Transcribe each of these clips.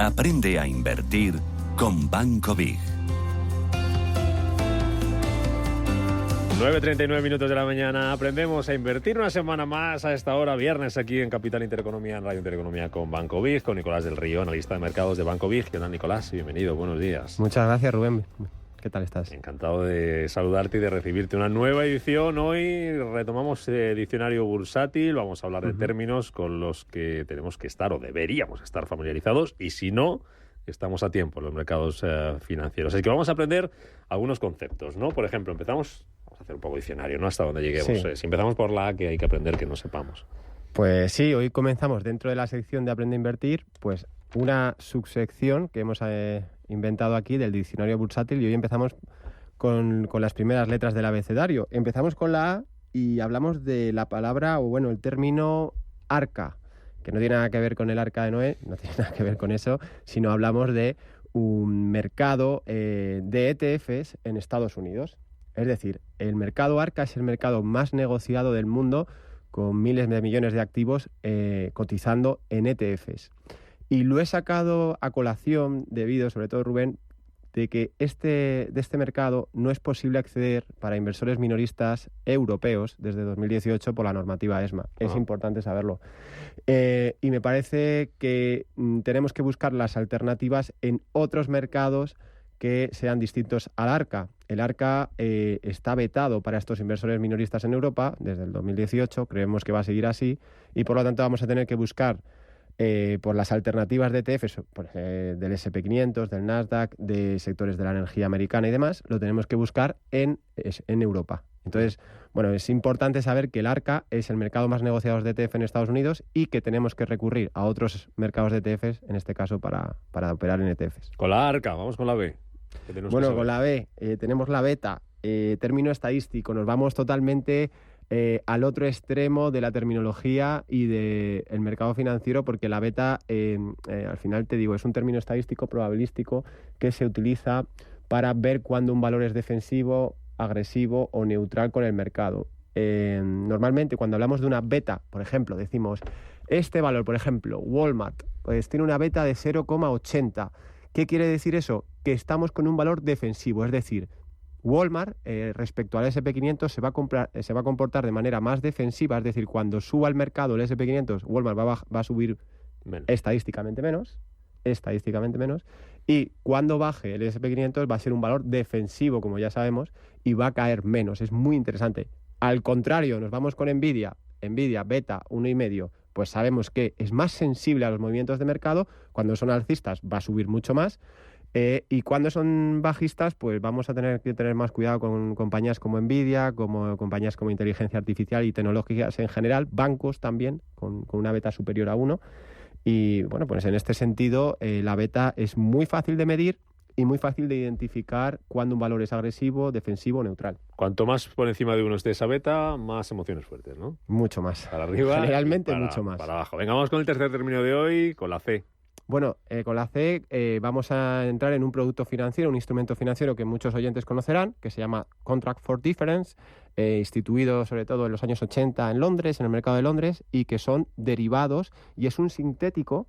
Aprende a invertir con Banco Big. 9:39 minutos de la mañana. Aprendemos a invertir una semana más a esta hora, viernes, aquí en Capital Intereconomía, en Radio Intereconomía con Banco Big, con Nicolás del Río, analista de mercados de Banco Big. ¿Qué tal, Nicolás? Bienvenido, buenos días. Muchas gracias, Rubén. ¿Qué tal estás? Encantado de saludarte y de recibirte. Una nueva edición. Hoy retomamos diccionario bursátil. Vamos a hablar de términos con los que tenemos que estar o deberíamos estar familiarizados. Y si no, estamos a tiempo en los mercados financieros. Es que vamos a aprender algunos conceptos, ¿no? Por ejemplo, vamos a hacer un poco diccionario, ¿no? Hasta donde lleguemos. Sí. Si empezamos por la A, que hay que aprender que no sepamos. Pues sí, hoy comenzamos dentro de la sección de Aprende a Invertir, pues una subsección que hemos inventado aquí del diccionario bursátil, y hoy empezamos con las primeras letras del abecedario. Empezamos con la A y hablamos de la palabra, o bueno, el término arca, que no tiene nada que ver con el arca de Noé, no tiene nada que ver con eso, sino hablamos de un mercado de ETFs en Estados Unidos. Es decir, el mercado arca es el mercado más negociado del mundo, con miles de millones de activos cotizando en ETFs. Y lo he sacado a colación debido, sobre todo, Rubén, de que de este mercado no es posible acceder para inversores minoristas europeos desde 2018 por la normativa ESMA. Es importante saberlo. Y me parece que tenemos que buscar las alternativas en otros mercados que sean distintos al ARCA. El ARCA está vetado para estos inversores minoristas en Europa desde el 2018, creemos que va a seguir así, y por lo tanto vamos a tener que buscar por las alternativas de ETFs, del SP500, del Nasdaq, de sectores de la energía americana y demás, lo tenemos que buscar en Europa. Entonces, bueno, es importante saber que el ARCA es el mercado más negociado de ETF en Estados Unidos y que tenemos que recurrir a otros mercados de ETFs, en este caso para operar en ETFs. Con la ARCA, vamos con la B. Bueno, con la B tenemos la beta, término estadístico, nos vamos totalmente al otro extremo de la terminología y del mercado financiero, porque la beta, al final te digo, es un término estadístico probabilístico que se utiliza para ver cuándo un valor es defensivo, agresivo o neutral con el mercado. Normalmente cuando hablamos de una beta, por ejemplo, decimos, este valor, por ejemplo, Walmart, pues tiene una beta de 0,80. ¿Qué quiere decir eso? Que estamos con un valor defensivo, es decir, Walmart respecto al SP500 se va a comportar de manera más defensiva, es decir, cuando suba el mercado el SP500, Walmart va a subir estadísticamente menos, y cuando baje el SP500 va a ser un valor defensivo, como ya sabemos, y va a caer menos. Es muy interesante. Al contrario, nos vamos con Nvidia beta 1,5, pues sabemos que es más sensible a los movimientos de mercado. Cuando son alcistas va a subir mucho más, y cuando son bajistas, pues vamos a tener que tener más cuidado con compañías como Nvidia, como compañías como inteligencia artificial y tecnológicas en general, bancos también, con una beta superior a 1. Y bueno, pues en este sentido, la beta es muy fácil de medir y muy fácil de identificar cuando un valor es agresivo, defensivo o neutral. Cuanto más por encima de uno esté esa beta, más emociones fuertes, ¿no? Mucho más. Para arriba. Generalmente mucho más. Para abajo. Venga, vamos con el tercer término de hoy, con la C. Bueno, con la C vamos a entrar en un producto financiero, un instrumento financiero que muchos oyentes conocerán, que se llama Contract for Difference, instituido sobre todo en los años 80 en Londres, en el mercado de Londres, y que son derivados, y es un sintético,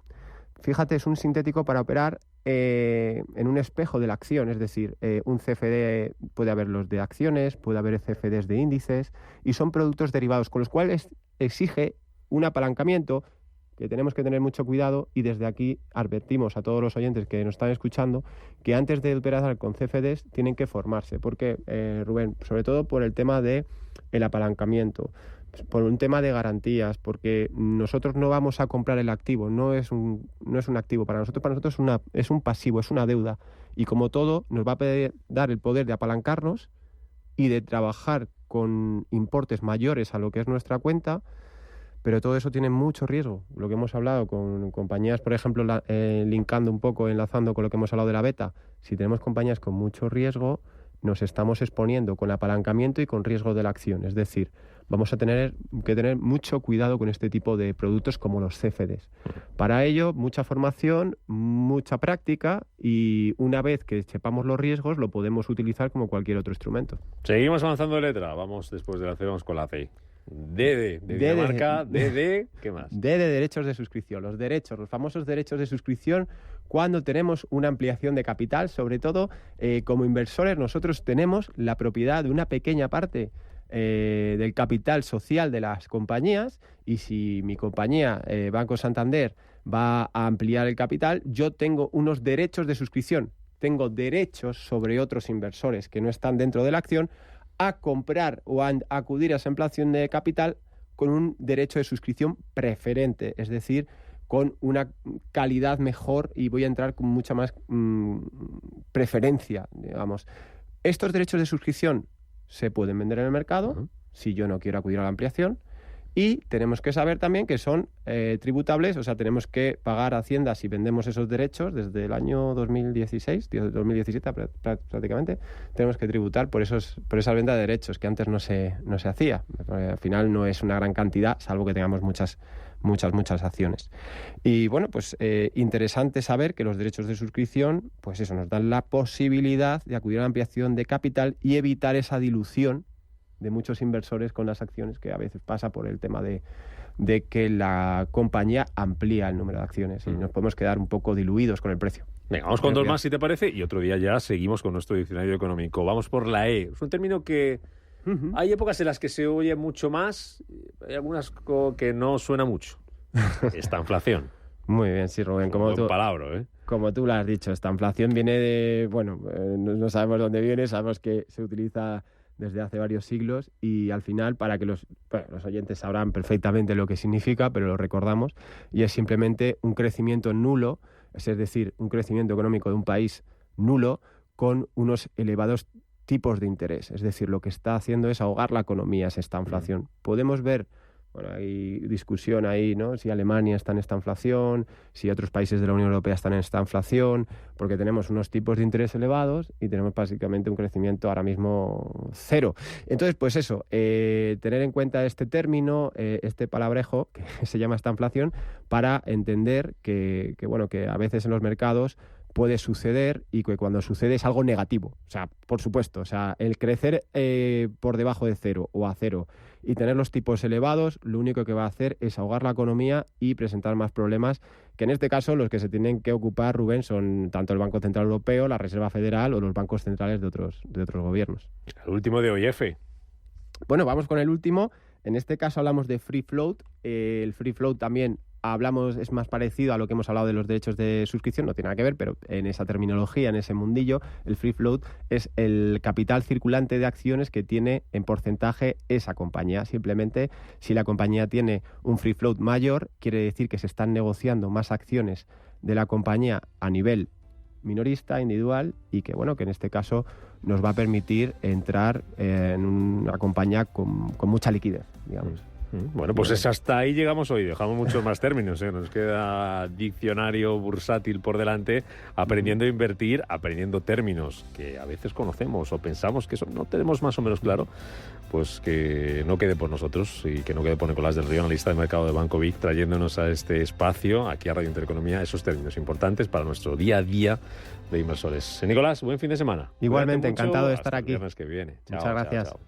fíjate, es un sintético para operar en un espejo de la acción, es decir, un CFD, puede haber los de acciones, puede haber CFDs de índices, y son productos derivados, con los cuales exige un apalancamiento que tenemos que tener mucho cuidado, y desde aquí advertimos a todos los oyentes que nos están escuchando que antes de operar con CFDs tienen que formarse. ¿Por qué, Rubén? Sobre todo por el tema del apalancamiento, por un tema de garantías, porque nosotros no vamos a comprar el activo, no es un activo para nosotros es un pasivo, es una deuda, y como todo nos va a dar el poder de apalancarnos y de trabajar con importes mayores a lo que es nuestra cuenta. Pero todo eso tiene mucho riesgo. Lo que hemos hablado con compañías, por ejemplo, linkando un poco, enlazando con lo que hemos hablado de la beta, si tenemos compañías con mucho riesgo, nos estamos exponiendo con apalancamiento y con riesgo de la acción. Es decir, vamos a tener que tener mucho cuidado con este tipo de productos como los CFDs. Para ello, mucha formación, mucha práctica, y una vez que sepamos los riesgos, lo podemos utilizar como cualquier otro instrumento. Seguimos avanzando de letra. Vamos después de la C, vamos con la C. D de Dinamarca, ¿qué más? D de derechos de suscripción. Los famosos derechos de suscripción cuando tenemos una ampliación de capital, sobre todo como inversores nosotros tenemos la propiedad de una pequeña parte del capital social de las compañías, y si mi compañía, Banco Santander, va a ampliar el capital, yo tengo unos derechos de suscripción, tengo derechos sobre otros inversores que no están dentro de la acción a comprar o a acudir a esa ampliación de capital con un derecho de suscripción preferente, es decir, con una calidad mejor, y voy a entrar con mucha más preferencia, digamos. Estos derechos de suscripción se pueden vender en el mercado si yo no quiero acudir a la ampliación, y tenemos que saber también que son tributables, o sea, tenemos que pagar a Hacienda si vendemos esos derechos desde el año 2017 prácticamente, tenemos que tributar por esas ventas de derechos que antes no se hacía. Al final no es una gran cantidad, salvo que tengamos muchas acciones. Y bueno, pues interesante saber que los derechos de suscripción, pues eso, nos dan la posibilidad de acudir a la ampliación de capital y evitar esa dilución de muchos inversores con las acciones, que a veces pasa por el tema de que la compañía amplía el número de acciones y nos podemos quedar un poco diluidos con el precio. Venga, vamos con dos más, si te parece, y otro día ya seguimos con nuestro diccionario económico. Vamos por la E. Es un término que hay épocas en las que se oye mucho más, hay algunas que no suena mucho. Esta inflación. Muy bien, sí, Rubén. Como tú lo has dicho, esta inflación viene de... Bueno, no sabemos dónde viene, sabemos que se utiliza desde hace varios siglos, y al final, para que los oyentes sabrán perfectamente lo que significa, pero lo recordamos, y es simplemente un crecimiento nulo, es decir, un crecimiento económico de un país nulo con unos elevados tipos de interés. Es decir, lo que está haciendo es ahogar la economía, es esta inflación. Podemos ver, bueno, hay discusión ahí, ¿no? Si Alemania está en esta inflación, si otros países de la Unión Europea están en esta inflación, porque tenemos unos tipos de interés elevados y tenemos básicamente un crecimiento ahora mismo cero. Entonces, pues eso, tener en cuenta este término, este palabrejo que se llama esta inflación, para entender que a veces en los mercados puede suceder, y que cuando sucede es algo negativo. O sea, por supuesto, o sea, el crecer por debajo de cero o a cero y tener los tipos elevados, lo único que va a hacer es ahogar la economía y presentar más problemas, que en este caso los que se tienen que ocupar, Rubén, son tanto el Banco Central Europeo, la Reserva Federal o los bancos centrales de otros gobiernos. El último de hoy, F. Bueno, vamos con el último. En este caso hablamos de free float. El free float también es más parecido a lo que hemos hablado de los derechos de suscripción, no tiene nada que ver, pero en esa terminología, en ese mundillo, el free float es el capital circulante de acciones que tiene en porcentaje esa compañía. Simplemente, si la compañía tiene un free float mayor, quiere decir que se están negociando más acciones de la compañía a nivel minorista, individual, y que que en este caso nos va a permitir entrar en una compañía con mucha liquidez, digamos. Bueno, pues hasta ahí llegamos hoy. Dejamos muchos más términos, ¿eh? Nos queda diccionario bursátil por delante, aprendiendo a invertir, aprendiendo términos que a veces conocemos o pensamos que no tenemos más o menos claro, pues que no quede por nosotros y que no quede por Nicolás del Río, analista de mercado de Banco Vic, trayéndonos a este espacio, aquí a Radio Intereconomía, esos términos importantes para nuestro día a día de inversores. Nicolás, buen fin de semana. Igualmente, encantado de estar aquí. El viernes que viene. Chao, muchas gracias. Chao.